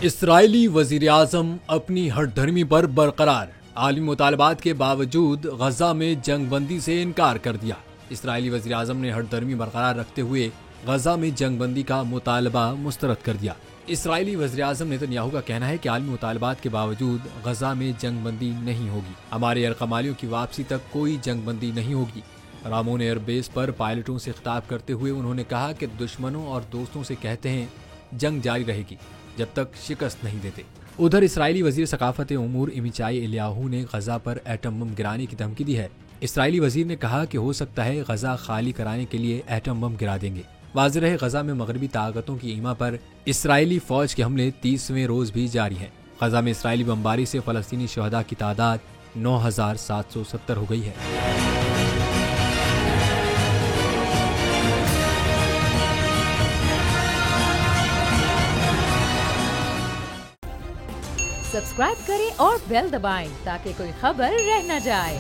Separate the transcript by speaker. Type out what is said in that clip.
Speaker 1: Israeli वज़ीर-ए-आज़म अपनी हठधर्मी पर बरकरार। आलमी मुतालबात के बावजूद गजा में जंगबंदी से इनकार कर दिया। इसराइली वज़ीर-ए-आज़म ने हठधर्मी बरकरार रखते हुए गजा में जंगबंदी का मुतालबा मुस्तरद कर दिया। इसराइली वज़ीर-ए-आज़म नेतन्याहू का कहना है कि आलमी मुतालबात के बावजूद गजा में जंगबंदी नहीं होगी। हमारे एयरकमालियों की वापसी तक कोई जंगबंदी नहीं होगी। रामोन एयरबेस पर पायलटों से खिताब करते हुए उन्होंने कहा कि दुश्मनों और दोस्तों से कहते हैं जंग जारी रहेगी जब तक शिकस्त नहीं देते। उधर इसराइली वजीर सकाफत उमूर इमिचाई एलियाहू ने गजा पर एटम बम गिराने की धमकी दी है। इसराइली वजीर ने कहा कि हो सकता है गजा खाली कराने के लिए एटम बम गिरा देंगे। वाज़ेह है गजा में मगरबी ताकतों की ईमा पर इसराइली फौज के हमले 30वें रोज भी जारी हैं। गजा में इसराइली बमबारी से फलस्तीनी शहदा की तादाद 9,770 हो गई है।
Speaker 2: सब्सक्राइब करें और बेल दबाएं ताकि कोई खबर रह न जाए।